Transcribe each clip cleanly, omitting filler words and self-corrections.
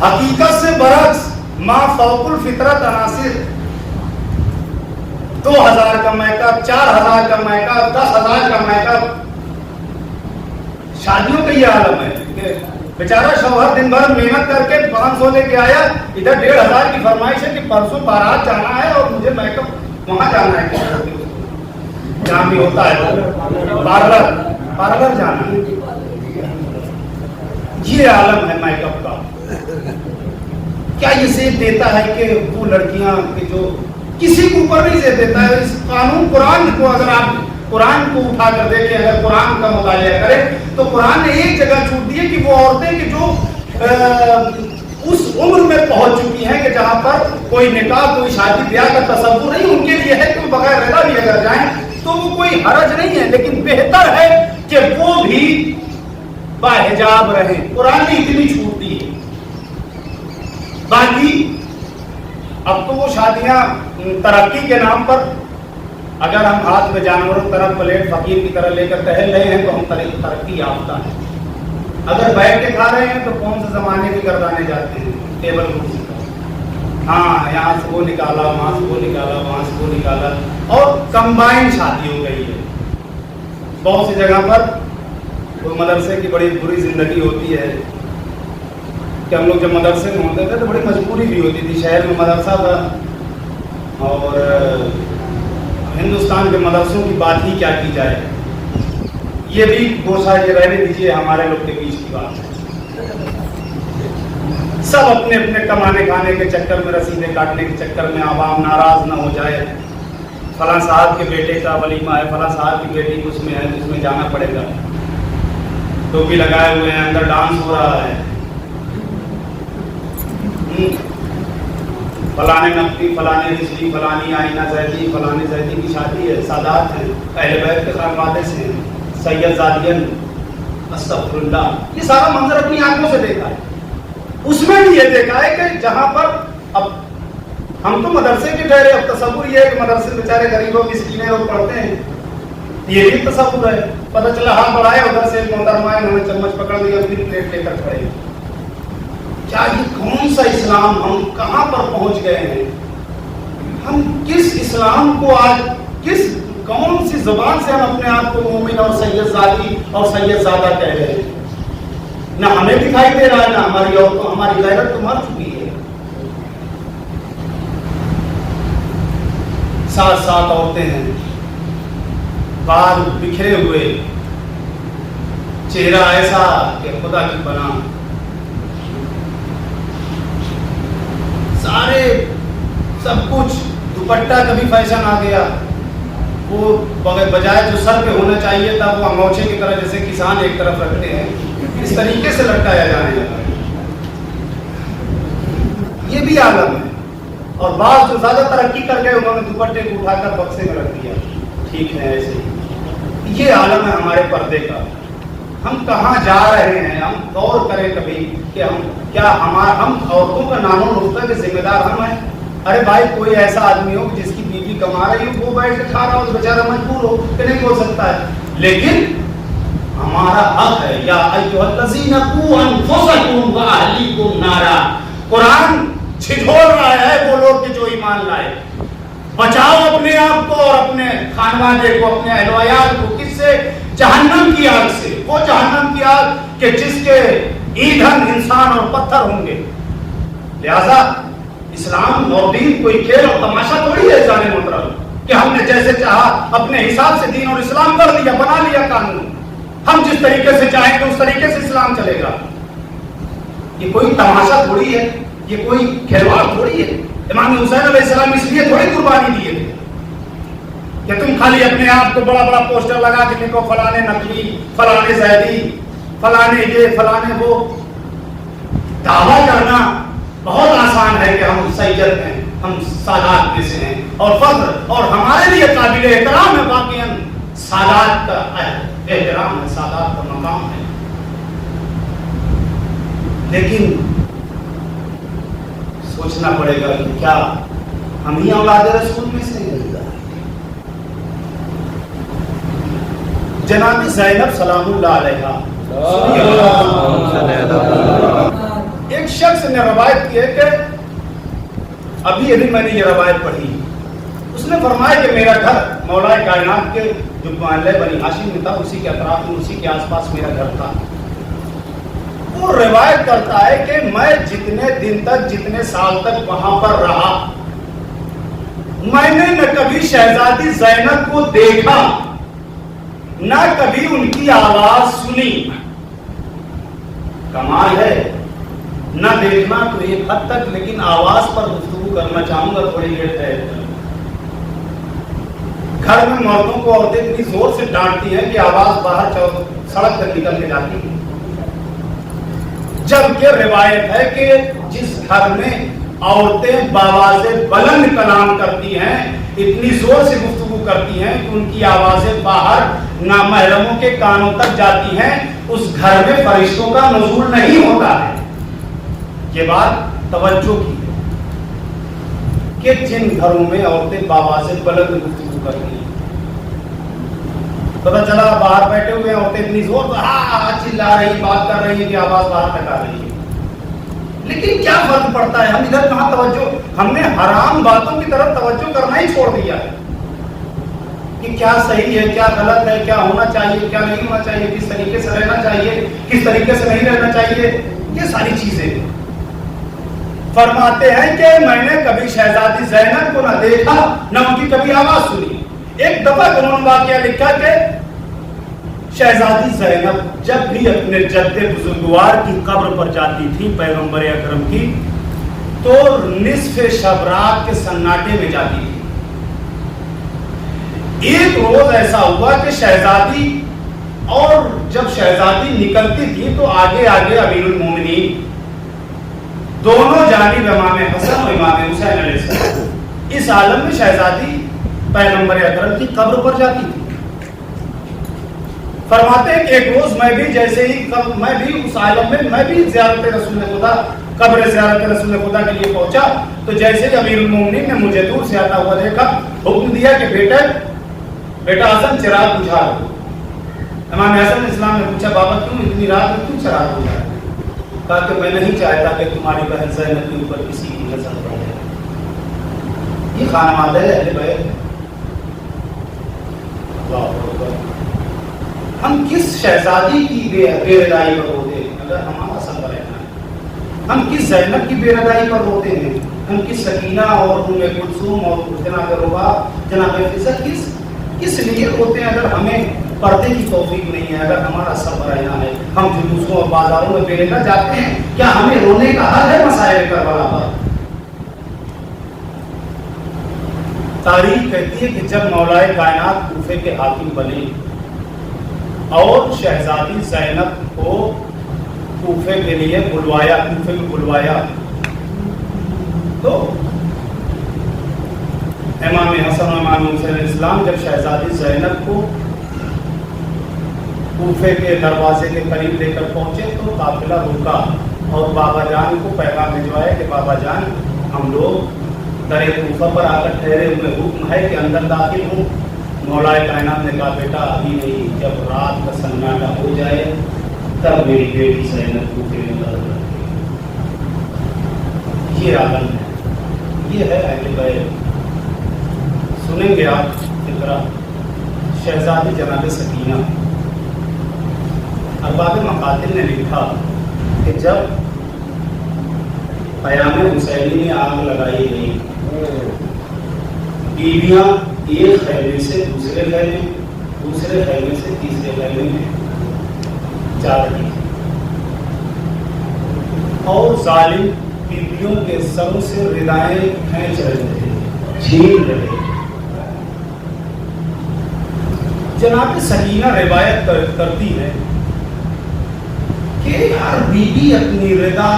حقیقت سے برعکس ما فوق الفطرت عناصر 2000 کا میک اپ، 4000 کا میک اپ، 10,000 کا میک اپ، شادیوں کا یہ عالم ہے کہ بیچارہ شوہر دن بھر محنت کر کے 500 لے کے آیا، ادھر 1,500 کی فرمائش ہے کہ پرسوں بارات جانا ہے اور مجھے میک اپ وہاں جانا ہے، جہاں بھی ہوتا ہے پارلر جانا ہے۔ یہ عالم ہے میک اپ کا۔ کیا یہ زیب دیتا ہے کہ وہ لڑکیاں کہ جو کسی کے اوپر نہیں زیب دیتا ہے؟ اس قانون قرآن کو اگر آپ قرآن کو اٹھا کر دیکھیں، اگر قرآن کا مطالعہ کریں تو قرآن نے ایک جگہ چھوٹ دی ہے کہ وہ عورتیں کہ جو اس عمر میں پہنچ چکی ہیں کہ جہاں پر کوئی نکاح کوئی شادی بیاہ کا تصور نہیں، ان کے لیے ہے کہ بغیر رضا بھی اگر جائیں تو وہ کوئی حرج نہیں ہے، لیکن بہتر ہے کہ وہ بھی باحجاب رہیں۔ قرآن نے اتنی چھوٹ دی ہے۔ باقی اب تو وہ شادیاں ترقی کے نام پر، اگر ہم ہاتھ میں جانوروں کی طرح پلیٹ فقیر کی طرح لے کر ٹہل رہے ہیں تو ہم ترقی یافتہ ہیں۔ اگر بیٹھ کے کھا رہے ہیں تو کون سے زمانے کے گردانے جاتے ہیں، ٹیبل کرسی پر، ہاں یہاں سے وہ نکالا، وہاں سے وہ نکالا، وہاں سے وہ نکالا، اور کمبائن شادی ہو گئی ہے۔ بہت سی جگہ پر تو مدرسے کی بڑی بری زندگی ہوتی ہے کہ ہم لوگ جب مدرسے میں ہوتے تھے تو بڑی مجبوری بھی ہوتی تھی، شہر میں مدرسہ تھا اور ہندوستان کے مدرسوں کی بات ہی کیا کی جائے، یہ بھی گوشہ یہ رہنے دیجیے، ہمارے لوگ کے بیچ کی بات ہے۔ سب اپنے اپنے کمانے کھانے کے چکر میں، رسیدیں کاٹنے کے چکر میں عوام ناراض نہ ہو جائے، فلاں صاحب کے بیٹے کا ولیمہ ہے، فلاں صاحب کی بیٹی اس میں ہے، جس میں جانا پڑے گا، ٹوپی لگائے ہوئے ہیں، اندر ڈانس ہو رہا ہے، فلانے نقطی، فلانے رشتی، فلانی آئینہ زیدی، فلانے زیدی کی شادی ہے، سادات ہیں، اہل بیت کے خانوادے سے ہیں، سید زادین، استغفر اللہ، یہ سارا منظر اپنی آنکھوں سے دیکھا ہے۔ اس میں بھی یہ دیکھا ہے کہ جہاں پر اب ہم تو مدرسے کے ٹھہرے، اب تصور یہ ہے کہ مدرسے بیچارے غریبوں مسکینیں لوگ پڑھتے ہیں، یہ بھی تصور ہے۔ پتہ چلا ہاتھ بڑھایا، ادھر سے محترمہ انہوں نے چمچ پکڑ لیا، پھر پلیٹ لے کر کھڑے۔ کیا یہ کون سا اسلام، ہم کہاں پر پہنچ گئے ہیں؟ ہم کس اسلام کو آج کون سی زبان سے ہم اپنے آپ کو مومن اور سید زادی اور سید زادہ کہہ رہے ہیں؟ نہ ہمیں دکھائی دے رہا ہے، نہ ہماری عورتوں، ہماری غیرت تو مر چکی ہے۔ ساتھ ساتھ عورتیں ہیں، بال بکھرے ہوئے، چہرہ ایسا کہ خدا کی پناہ، سارے سب کچھ، دوپٹہ کا بھی فیشن آ گیا، وہ بجائے جو سر پہ ہونا چاہیے تھا وہ انگوچھے کی طرح جیسے کسان ایک طرف رکھتے ہیں، اس طریقے سے لٹکایا جانے لگا۔ یہ بھی عالم ہے۔ اور بعض جو زیادہ ترقی کر گئے انہوں نے دوپٹے کو اٹھا کر بکسے میں رکھ دیا، ٹھیک ہے ایسے ہی۔ یہ عالم ہے ہمارے پردے کا۔ ہم کہاں جا رہے ہیں؟ ہم غور کریں کبھی کہ ہم عورتوں کا نام و نقطہ کے ذمہ دار ہم ہیں؟ ارے بھائی، کوئی ایسا آدمی ہو جس کی بیوی کما رہی ہو، وہ بیٹھ کے کھا رہا ہو تو بیچارہ مجبور ہو کہ نہیں بول سکتا ہے، لیکن ہمارا حق ہے۔ یا ایھا الذین قوا انفسکم واہلیکم نارا، قرآن جھجھول رہا ہے وہ لوگ کہ جو ایمان لائے، بچاؤ اپنے آپ کو اور اپنے خانوادے کو، اپنے اہل و عیال کو، کس سے؟ جہنم کی آگ سے۔ وہ جہنم کی آگ کہ جس کے ایندھن انسان اور پتھر ہوں گے۔ لہذا اسلام اور دین کوئی کھیل اور تماشا تھوڑی ہے جانے محترم کہ ہم نے جیسے چاہا اپنے حساب سے دین اور اسلام کر لیا، بنا لیا قانون، ہم جس طریقے سے چاہیں گے اس طریقے سے اسلام چلے گا۔ یہ کوئی تماشا تھوڑی ہے، یہ کوئی کھلواڑ تھوڑی ہے۔ امام حسین علیہ السلام اس لیے تھوڑی قربانی دیے تھے کہ تم خالی اپنے آپ کو بڑا بڑا پوسٹر لگا کے لکھو فلانے نقلی، فلانے زیدی، فلانے یہ، فلانے وہ۔ دعویٰ کرنا بہت آسان ہے کہ ہم سید ہیں، ہم سادات میں سے ہیں، اور فخر اور ہمارے لیے قابل احترام ہے، واقعاً سادات کا احترام ہے، سادات کا مقام ہے۔ لیکن سوچنا پڑے گا کہ کیا ہم ہی اولاد رسول میں سے ہیں؟ جناب زینب سلام اللہ علیہا ایک شخص شخص نے روایت کی ہے کہ ابھی میں نے یہ روایت پڑھی، اس نے فرمایا کہ میرا گھر مولا کائنات کے جو محلے بنی ہاشم میں تھا، اسی کے اطراف میں، اسی کے آس پاس میرا گھر تھا۔ وہ روایت کرتا ہے کہ میں جتنے دن تک، جتنے سال تک وہاں پر رہا، میں نے نہ کبھی شہزادی زینب کو دیکھا، نہ کبھی ان کی آواز سنی۔ کمال ہے، نہ دیکھنا تو ایک حد تک، لیکن آواز پر گفتگو کرنا چاہوں گا تھوڑی دیر ٹھہر۔ گھر میں مردوں کو عورتیں اتنی زور سے ڈانٹتی ہیں کہ آواز باہر سڑک پر نکل کے جاتی ہے، جبکہ روایت ہے کہ جس گھر میں عورتیں بآوازیں بلند کلام کرتی ہیں، اتنی زور سے گفتگو کرتی ہیں کہ ان کی آوازیں باہر نامحرموں کے کانوں تک جاتی ہیں، اس گھر میں فرشتوں کا نزول نہیں ہوتا ہے۔ یہ بات توجہ کی ہے کہ جن گھروں میں عورتیں بآوازیں بلند گفتگو کرتی ہیں، پتہ چلا باہر بیٹھے ہوئے عورتیں اتنی زور چلا رہی، بات کر رہی ہیں کہ آواز باہر تک آ رہی ہے، لیکن کیا فرق پڑتا ہے؟ ہم ادھر کہاں توجہ، ہم نے حرام باتوں کی طرف توجہ کرنا ہی چھوڑ دیا ہے کہ کیا صحیح ہے، کیا غلط ہے، کیا ہونا چاہیے، کیا نہیں ہونا چاہیے، کس طریقے سے رہنا چاہیے، کس طریقے سے نہیں رہنا چاہیے، یہ ساری چیزیں۔ فرماتے ہیں کہ میں نے کبھی شہزادی زینب کو نہ دیکھا، نہ ان کی کبھی آواز سنی۔ ایک دفعہ انہوں نے واقعہ لکھا کہ شہزادی زینب جب بھی اپنے جد بزرگوار کی قبر پر جاتی تھی پیغمبر اکرم کی، تو نصف شب رات کے سناٹے میں جاتی تھی۔ ایک روز ایسا ہوا کہ شہزادی، اور جب شہزادی نکلتی تھی تو آگے آگے امیر المومنین، دونوں جانب امام حسن اور امام حسین علیہ السلام۔ اس عالم میں شہزادی پیغمبر اکرم کی قبر پر جاتی تھی۔ فرماتے ہیں کہ ایک روز میں بھی جیسے ہی میں بھی اس عالم میں بھی زیارت رسول خدا، قبر زیارت رسول خدا کے لیے پہنچا، تو جیسے ہی امیر المومنین نے مجھے دور سے آتا ہوا دیکھا، حکم دیا کہ بیٹا حسن چراغ بجھا دو۔ امام حسن اسلام نے پوچھا بابا کیوں اتنی رات میں کیوں چراغ بجھا؟ کہا کہ میں نہیں چاہتا کہ تمہاری بہن زینب کے اوپر کسی کی نظر پڑ جائے۔ یہ خانوادہ ہے اہل بیت۔ ہم کس شہزادی کی بے رضائی پر روتے ہیں اگر ہمارا سفر رہنا ہے؟ ہم کس زینب کی بے رضائی پر روتے ہیں؟ ہم کس سکینہ اور ام کلثوم اور جناب رباب، جناب فضل کس لیے روتے ہیں اگر ہمیں پردے کی توفیق نہیں ہے، اگر ہمارا سفر رہنا ہے؟ ہم جلوسوں اور بازاروں میں بے رضا جاتے ہیں، کیا ہمیں رونے کا حل ہے مسائل کربلا پر؟ تاریخ کہتی ہے کہ جب مولائے کائنات کوفے کے حاکم بنے اور شہزادی زینب کو کوفے کے لیے بلوایا، کوفے میں بلوایا، تو امام حسن و امام حسین اسلام جب شہزادی زینب کو کوفے کے دروازے کے قریب لے کر پہنچے تو قافلہ رکا اور بابا جان کو پیغام بھجوایا کہ بابا جان ہم لوگ در کوفہ پر آ کر ٹھہرے ہوئے، حکم ہے کہ اندر داخل ہوں۔ مولائے کائنات نے کہا بیٹا ابھی نہیں، جب رات کا سناٹا ہو جائے تب میری بیٹی زینب کوفے میں داخل کرے۔ یہ عالم ہے، یہ ہے اہل بیت۔ سنیں گے آپ فکرہ شہزادی جناب سکینہ۔ ارباب مقاتل نے لکھا کہ جب قیام حسینی میں آگ لگائی گئی، بیویاں ایک خیمے سے دوسرے خیمے، دوسرے خیمے سے تیسرے خیمے میں جا رہی تھی، اور ظالم بیویوں کے سر سے ردائیں کھینچ رہے تھے، چھین رہے تھے۔ جناب سکینہ روایت کرتی ہے کہ ہر بیوی اپنی رضا،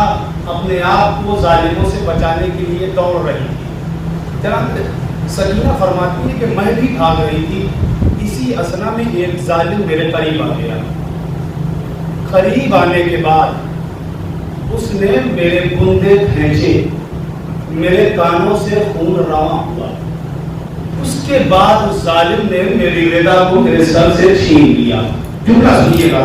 اپنے آپ کو ظالموں سے بچانے کے لیے دوڑ رہی تھی۔ جناب سکینہ فرماتی ہے کہ میں بھی بھاگ رہی تھی، اسی اثنا میں ایک ظالم میرے قریب آ گیا۔ قریب آنے کے بعد اس نے میرے گندے کھینچے، میرے کانوں سے خون رواں ہوا، اس کے بعد اس ظالم نے میری رضا کو میرے سر سے چھین لیا۔ جملہ سنیے گا،